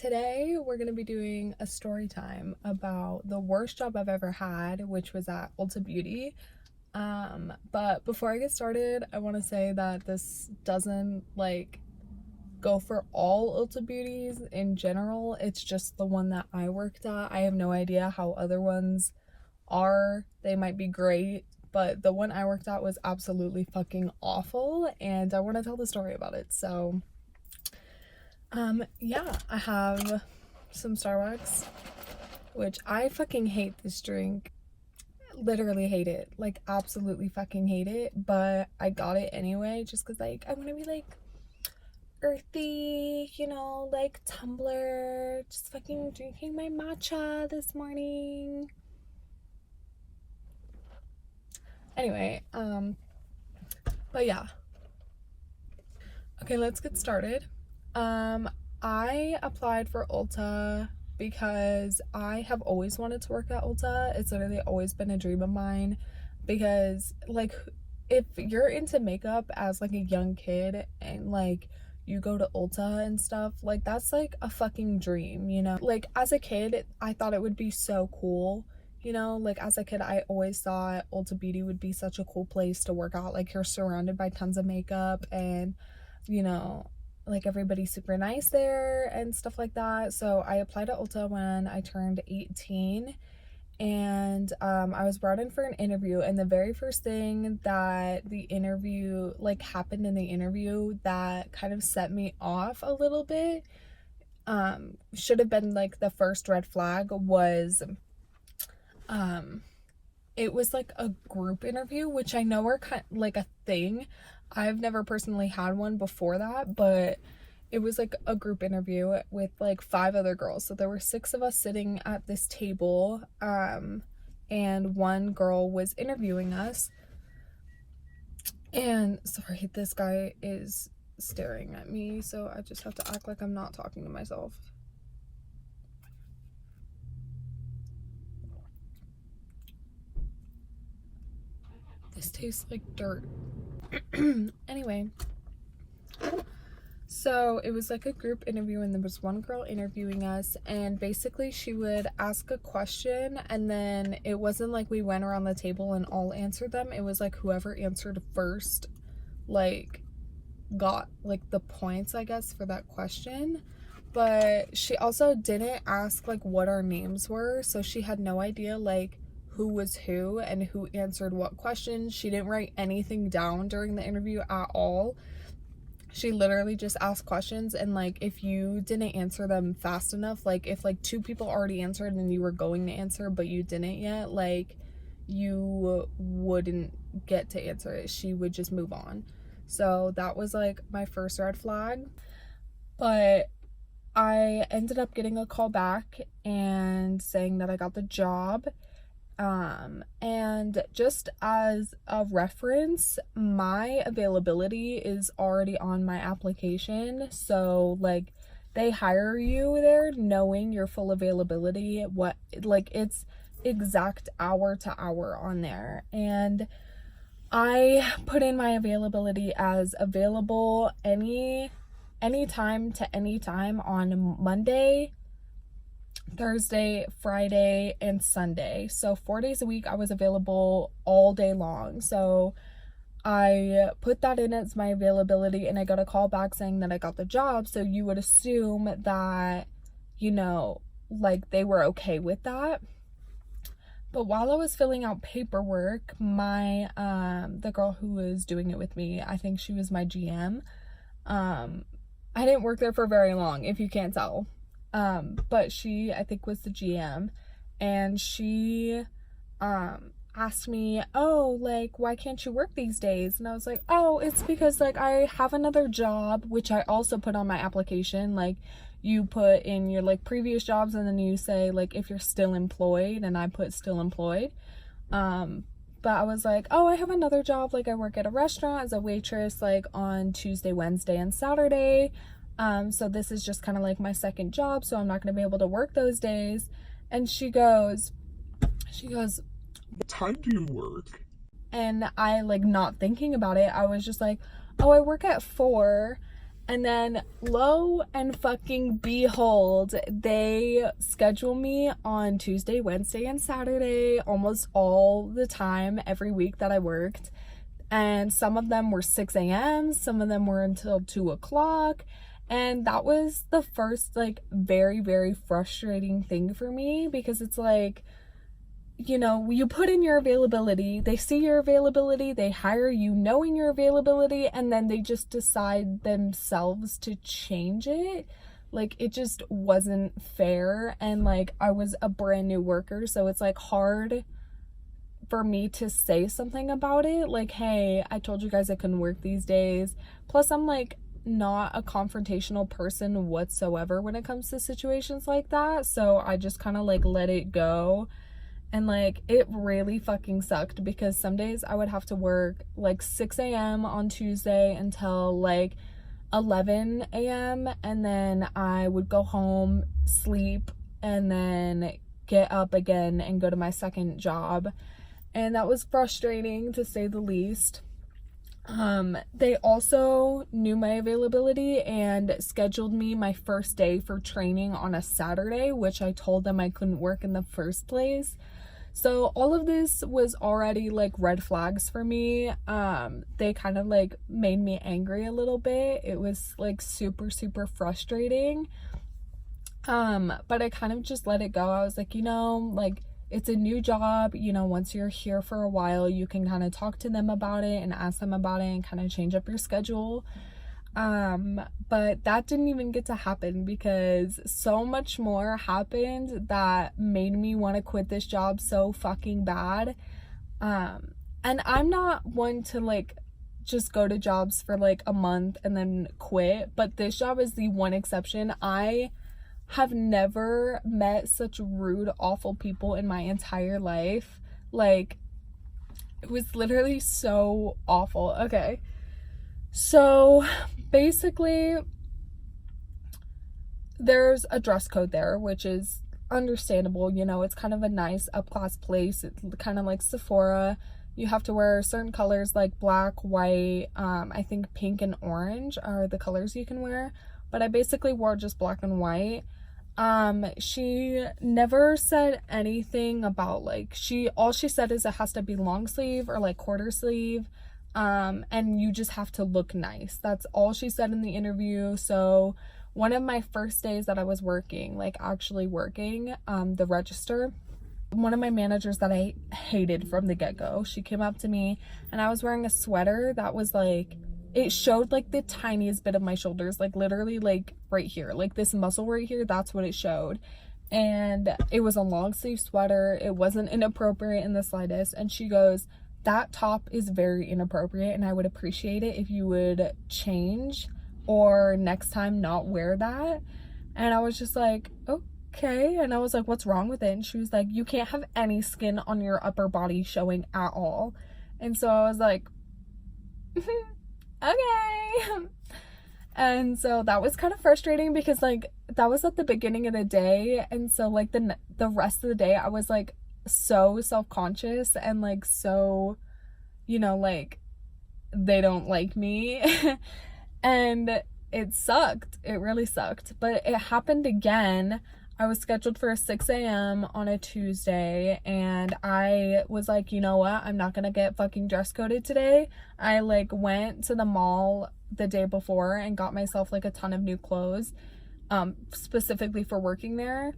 Today we're going to be doing a story time about the worst job I've ever had, which was at Ulta Beauty. But before I get started, I want to say that this doesn't go for all Ulta Beauties in general. It's just the one that I worked at. I have no idea how other ones are. They might be great, but the one I worked at was absolutely fucking awful, and I want to tell the story about it. So yeah, I have some Starbucks, which I fucking hate this drink. Literally hate it. Like, absolutely fucking hate it. But I got it anyway, just because, I want to be, earthy, Tumblr. Just fucking drinking my matcha this morning. Anyway, but yeah. Okay, let's get started. I applied for Ulta because I have always wanted to work at Ulta. It's literally always been a dream of mine because, if you're into makeup as, a young kid and, you go to Ulta and stuff, that's, a fucking dream, as a kid, I thought it would be so cool, as a kid, I always thought Ulta Beauty would be such a cool place to work out. You're surrounded by tons of makeup and, everybody's super nice there and stuff like that. So I applied to Ulta when I turned 18, and I was brought in for an interview, and the very first thing that the interview happened in the interview that kind of set me off a little bit, should have been the first red flag, was it was a group interview, which I know are kind a thing. I've never personally had one before that, but it was a group interview with 5 other girls. So there were 6 of us sitting at this table, and one girl was interviewing us. And sorry, this guy is staring at me, so I just have to act like I'm not talking to myself. This tastes like dirt. Anyway, so it was a group interview, and there was one girl interviewing us, and basically she would ask a question, and then it wasn't we went around the table and all answered them. It was whoever answered first got the points, I guess, for that question. But she also didn't ask what our names were, so she had no idea who was who and who answered what questions. She didn't write anything down during the interview at all. She literally just asked questions, and if you didn't answer them fast enough, if 2 people already answered and you were going to answer but you didn't yet, you wouldn't get to answer it. She would just move on. So that was my first red flag. But I ended up getting a call back and saying that I got the job. And just as a reference, my availability is already on my application. So they hire you there knowing your full availability, it's exact hour to hour on there. And I put in my availability as available anytime to anytime on Monday, Thursday, Friday, and Sunday. So 4 days a week I was available all day long. So I put that in as my availability, and I got a call back saying that I got the job. So you would assume that, they were okay with that. But while I was filling out paperwork, my the girl who was doing it with me, I think she was my GM. I didn't work there for very long, if you can't tell. But she, I think, was the GM, and she, asked me, oh, why can't you work these days? And I was like, oh, it's because, I have another job, which I also put on my application. You put in your, previous jobs, and then you say, if you're still employed, and I put still employed. But I was like, oh, I have another job. I work at a restaurant as a waitress, on Tuesday, Wednesday, and Saturday. So this is just kind of my second job, so I'm not going to be able to work those days. And she goes, what time do you work? And I, not thinking about it, I was just like, oh, I work at 4. And then lo and fucking behold, they schedule me on Tuesday, Wednesday, and Saturday almost all the time every week that I worked. And some of them were 6 a.m., some of them were until 2 o'clock. And that was the first, like, very, very frustrating thing for me, because it's like, you know, you put in your availability, they see your availability, they hire you knowing your availability, and then they just decide themselves to change it. Like, it just wasn't fair. And like, I was a brand new worker, so it's like hard for me to say something about it, like, hey, I told you guys I couldn't work these days. Plus, I'm like not a confrontational person whatsoever when it comes to situations like that, so I just kind of like let it go. And like, it really fucking sucked, because some days I would have to work like 6 a.m. on Tuesday until like 11 a.m. and then I would go home, sleep, and then get up again and go to my second job. And that was frustrating, to say the least. They also knew my availability and scheduled me my first day for training on a Saturday, which I told them I couldn't work in the first place. So all of this was already like red flags for me. They kind of like made me angry a little bit. It was like super, super frustrating. But I kind of just let it go. I was like, you know, like, it's a new job, you know, once you're here for a while, you can kind of talk to them about it and ask them about it and kind of change up your schedule. But that didn't even get to happen, because so much more happened that made me want to quit this job so fucking bad. And I'm not one to like just go to jobs for like a month and then quit, but this job is the one exception. I have never met such rude, awful people in my entire life. Like, it was literally so awful. Okay, so basically there's a dress code there, which is understandable. You know, it's kind of a nice upclass place. It's kind of like Sephora. You have to wear certain colors like black, white, I think pink and orange are the colors you can wear, but I basically wore just black and white. She never said anything about like, all she said is it has to be long sleeve or like quarter sleeve, and you just have to look nice. That's all she said in the interview. So one of my first days that I was working, like actually working, the register, one of my managers that I hated from the get-go, she came up to me and I was wearing a sweater that was like, it showed like the tiniest bit of my shoulders, like literally like right here, like this muscle right here, that's what it showed. And it was a long sleeve sweater. It wasn't inappropriate in the slightest. And she goes, that top is very inappropriate and I would appreciate it if you would change or next time not wear that. And I was just like, okay. And I was like, what's wrong with it? And she was like, you can't have any skin on your upper body showing at all. And so I was like, okay. And so that was kind of frustrating, because like that was at the beginning of the day, and so like the rest of the day I was like so self-conscious and like so, you know, like they don't like me. And it sucked. It really sucked. But it happened again. I was scheduled for 6 a.m. on a Tuesday, and I was like, you know what? I'm not gonna get fucking dress coded today. I like went to the mall the day before and got myself like a ton of new clothes, specifically for working there.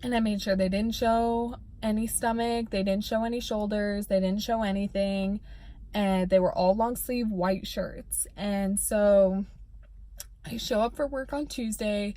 And I made sure they didn't show any stomach, they didn't show any shoulders, they didn't show anything. And they were all long sleeve white shirts. And so I show up for work on Tuesday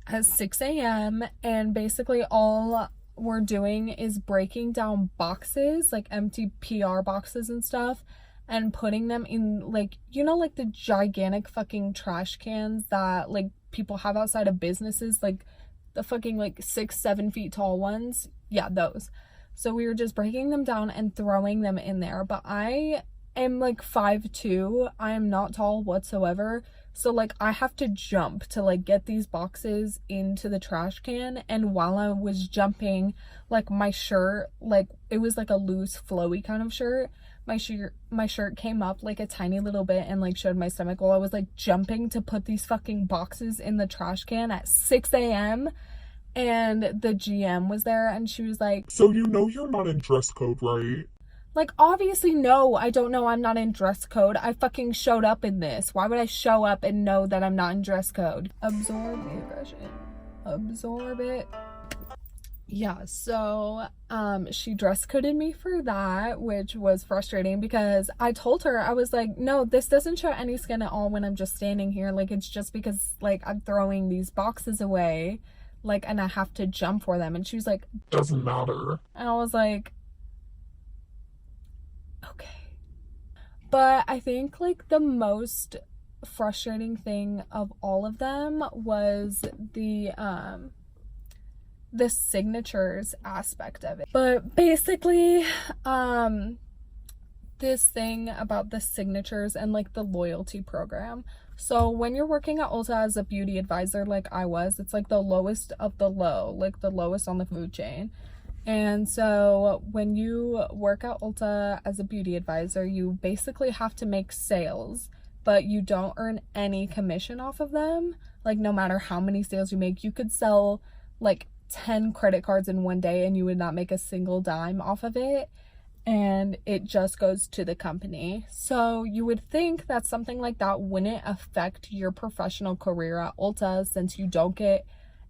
at 6 a.m. and basically all we're doing is breaking down boxes, like empty PR boxes and stuff, and putting them in like, you know, like the gigantic fucking trash cans that like people have outside of businesses, like the fucking like 6-7 feet tall ones. Yeah, those. So we were just breaking them down and throwing them in there. But I am like 5'2". I am not tall whatsoever. So like I have to jump to like get these boxes into the trash can, and while I was jumping, like my shirt, like it was like a loose flowy kind of shirt, my shirt came up like a tiny little bit and like showed my stomach while I was like jumping to put these fucking boxes in the trash can at 6 a.m. And the GM was there and she was like, "So you know you're not in dress code, right?" like, obviously, no, I don't know I'm not in dress code. I fucking showed up in this. Why would I show up and know that I'm not in dress code? Absorb the aggression. Absorb it. Yeah, so she dress coded me for that, which was frustrating because I told her, I was like, no, this doesn't show any skin at all when I'm just standing here. Like, it's just because like I'm throwing these boxes away, like, and I have to jump for them. And she was like, "Doesn't matter." and I was like, okay. But I think like the most frustrating thing of all of them was the signatures aspect of it. But basically, this thing about the signatures and like the loyalty program. So when you're working at Ulta as a beauty advisor like I was, it's like the lowest of the low, like the lowest on the food chain. And so when you work at Ulta as a beauty advisor, you basically have to make sales, but you don't earn any commission off of them. Like no matter how many sales you make, you could sell like 10 credit cards in one day and you would not make a single dime off of it. And it just goes to the company. So you would think that something like that wouldn't affect your professional career at Ulta, since you don't get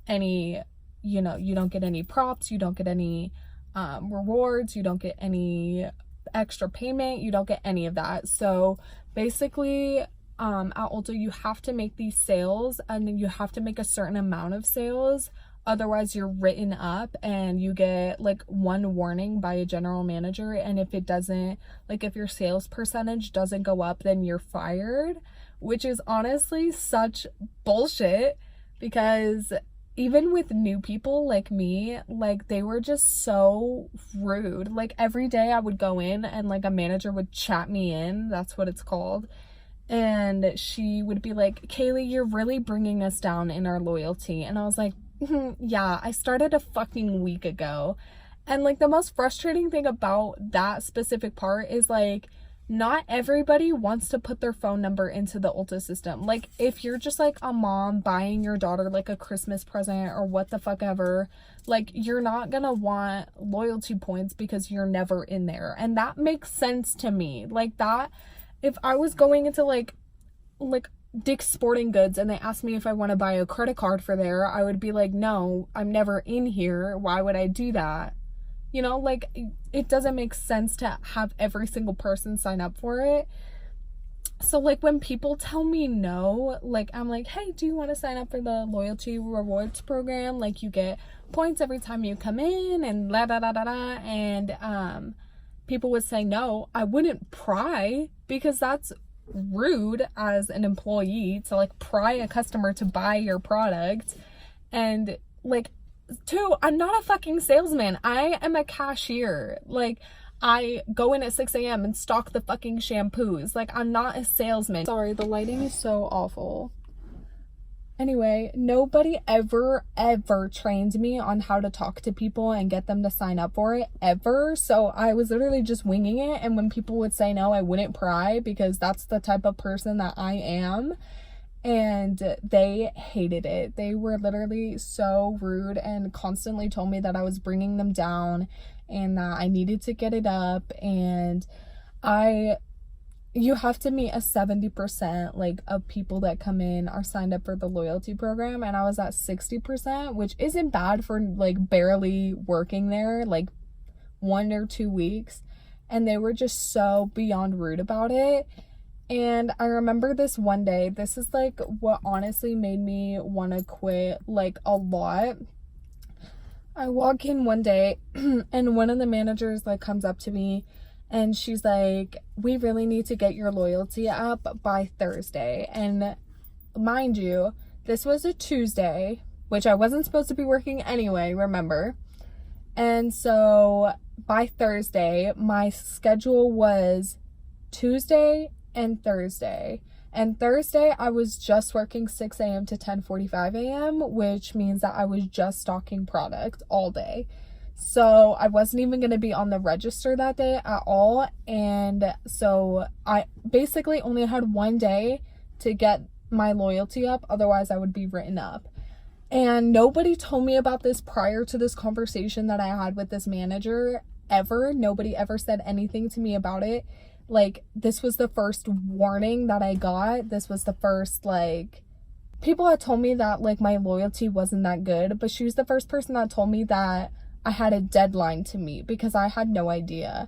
any, you know, you don't get any props, you don't get any rewards, you don't get any extra payment, you don't get any of that. So basically, at Ulta, you have to make these sales and you have to make a certain amount of sales. Otherwise, you're written up and you get like one warning by a general manager. And if it doesn't, like if your sales percentage doesn't go up, then you're fired, which is honestly such bullshit, because even with new people like me, like they were just so rude. Like every day I would go in and like a manager would chat me in, that's what it's called. And she would be like, "Kaylee, you're really bringing us down in our loyalty." And I was like, yeah, I started a fucking week ago. And like the most frustrating thing about that specific part is like not everybody wants to put their phone number into the Ulta system. Like if you're just like a mom buying your daughter like a Christmas present or what the fuck ever, like you're not gonna want loyalty points because you're never in there. And that makes sense to me. Like that, if I was going into like Dick's Sporting Goods and they asked me if I want to buy a credit card for there, I would be like, no, I'm never in here. Why would I do that? You know, like it doesn't make sense to have every single person sign up for it. So like when people tell me no, like I'm like, hey, do you want to sign up for the loyalty rewards program? Like you get points every time you come in and la da da da da. And people would say no. I wouldn't pry, because that's rude as an employee to like pry a customer to buy your product. And like, two, I'm not a fucking salesman. I am a cashier. Like I go in at 6 a.m. and stock the fucking shampoos. Like I'm not a salesman. Sorry, the lighting is so awful. Anyway, nobody ever trained me on how to talk to people and get them to sign up for it, ever. So I was literally just winging it. And when people would say no, I wouldn't pry, because that's the type of person that I am. And they hated it. They were literally so rude and constantly told me that I was bringing them down and that I needed to get it up. And you have to meet a 70% like of people that come in are signed up for the loyalty program, and I was at 60%, which isn't bad for like barely working there like 1 or 2 weeks. And they were just so beyond rude about it. And I remember this one day, this is like what honestly made me want to quit like a lot. I walk in one day and one of the managers like comes up to me and she's like, "We really need to get your loyalty up by Thursday." And mind you, this was a Tuesday, which I wasn't supposed to be working anyway, remember? And so by Thursday, my schedule was Tuesday and Thursday. And Thursday, I was just working 6 a.m. to 10:45 a.m., which means that I was just stocking product all day. So I wasn't even going to be on the register that day at all. And so I basically only had one day to get my loyalty up. Otherwise, I would be written up. And nobody told me about this prior to this conversation that I had with this manager ever. Nobody ever said anything to me about it. Like, this was the first warning that I got. This was the first, like, people had told me that, like, my loyalty wasn't that good, but she was the first person that told me that I had a deadline to meet, because I had no idea.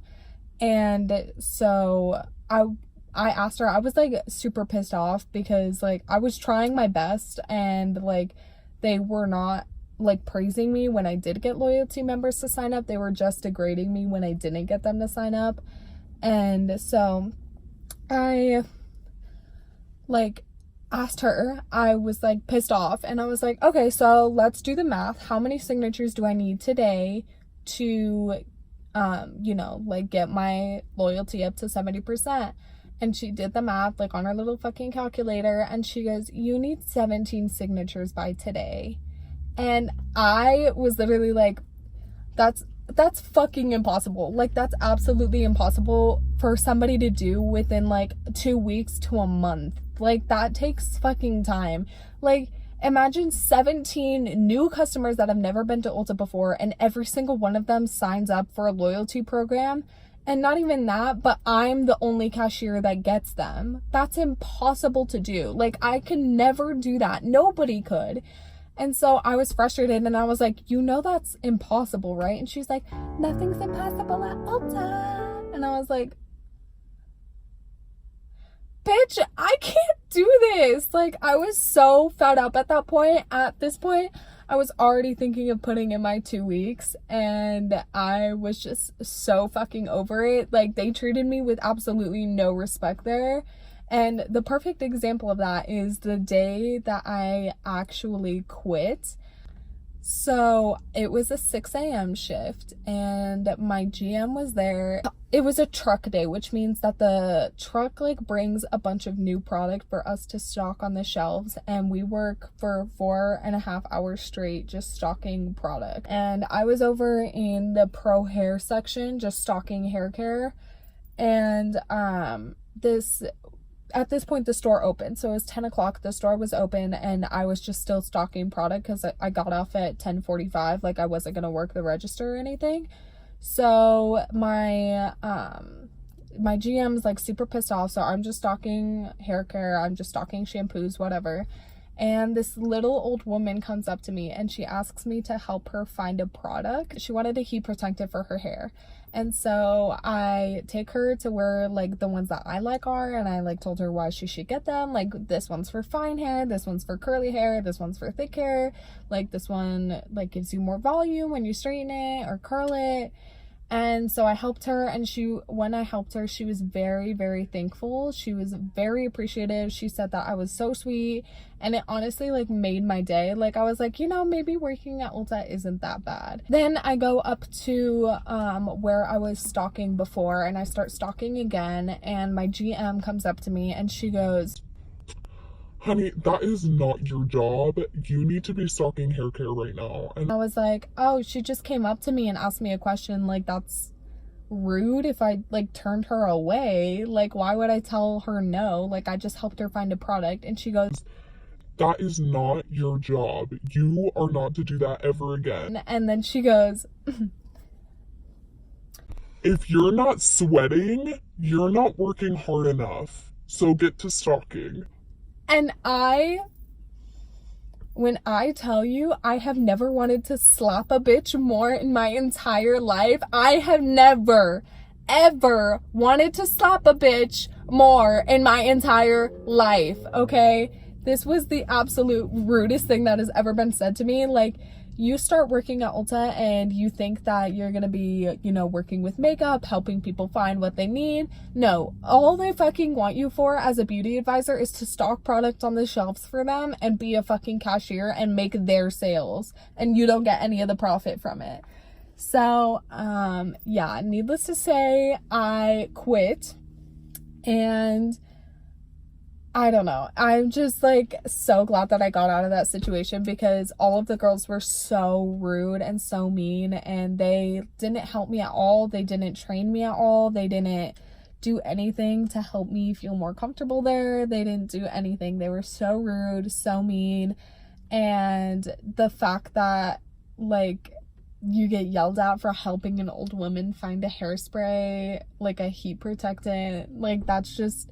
And so I asked her. I was, like, super pissed off because, like, I was trying my best, and, like, they were not, like, praising me when I did get loyalty members to sign up. They were just degrading me when I didn't get them to sign up. And so I, like, asked her. I was, like, pissed off, and I was like, okay, so let's do the math. How many signatures do I need today to, you know, like, get my loyalty up to 70%? And she did the math, like, on her little fucking calculator, and she goes, you need 17 signatures by today. And I was literally like, that's fucking impossible. Like, that's absolutely impossible for somebody to do within, like, 2 weeks to a month. Like, that takes fucking time. Like, imagine 17 new customers that have never been to Ulta before, and every single one of them signs up for a loyalty program. And not even that, but I'm the only cashier that gets them. That's impossible to do. Like, I could never do that. Nobody could. And so I was frustrated, and I was like, you know that's impossible, right? And she's like, nothing's impossible at Ulta. And I was like, bitch, I can't do this. Like, I was so fed up at that point. At this point, I was already thinking of putting in my 2 weeks, and I was just so fucking over it. Like, they treated me with absolutely no respect there. And the perfect example of that is the day that I actually quit. So it was a 6 a.m. shift, and my GM was there. It was a truck day, which means that the truck, like, brings a bunch of new product for us to stock on the shelves, and we work for 4.5 hours straight just stocking product. And I was over in the pro hair section just stocking hair care, and at this point the store opened, so it was 10 o'clock, the store was open, and I was just still stocking product because I got off at 10:45. Like, I wasn't gonna work the register or anything. So my GM's, like, super pissed off, so I'm just stocking hair care, I'm just stocking shampoos, whatever. And this little old woman comes up to me, and she asks me to help her find a product. She wanted a heat protectant for her hair. And so I take her to where, like, the ones that I like are, and I, like, told her why she should get them. Like, this one's for fine hair, this one's for curly hair, this one's for thick hair. Like, this one, like, gives you more volume when you straighten it or curl it. And so I helped her, and when I helped her, she was very, very thankful. She was very appreciative. She said that I was so sweet, and it honestly, like, made my day. Like, I was like, you know, maybe working at Ulta isn't that bad. Then I go up to where I was stocking before, and I start stocking again, and my GM comes up to me, and she goes, Honey, that is not your job. You need to be stocking hair care right now. And I was like, oh, she just came up to me and asked me a question. Like, that's rude if I, like, turned her away. Like, why would I tell her no? Like, I just helped her find a product. And she goes, that is not your job. You are not to do that ever again. And then she goes, if you're not sweating, you're not working hard enough. So get to stocking. And when I tell you, I have never wanted to slap a bitch more in my entire life. I have never, ever wanted to slap a bitch more in my entire life, okay? This was the absolute rudest thing that has ever been said to me. Like, you start working at Ulta and you think that you're gonna be, you know, working with makeup, helping people find what they need. No, all they fucking want you for as a beauty advisor is to stock product on the shelves for them and be a fucking cashier and make their sales, and you don't get any of the profit from it. So, yeah, needless to say, I quit, and I don't know. I'm just like so glad that I got out of that situation because all of the girls were so rude and so mean, and they didn't help me at all. They didn't train me at all. They didn't do anything to help me feel more comfortable there. They didn't do anything. They were so rude, so mean. And the fact that like you get yelled at for helping an old woman find a hairspray, like a heat protectant, like that's just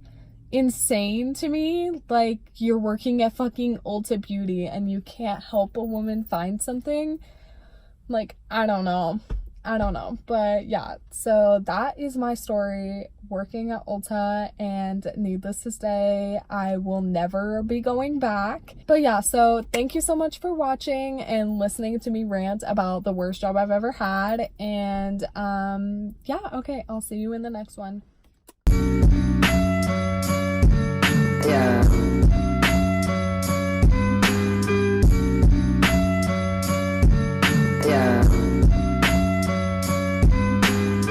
insane to me. Like, you're working at fucking Ulta Beauty and you can't help a woman find something. Like, I don't know. But yeah, so that is my story working at Ulta, and needless to say, I will never be going back. But yeah, so thank you so much for watching and listening to me rant about the worst job I've ever had. And yeah, okay, I'll see you in the next one. Yeah.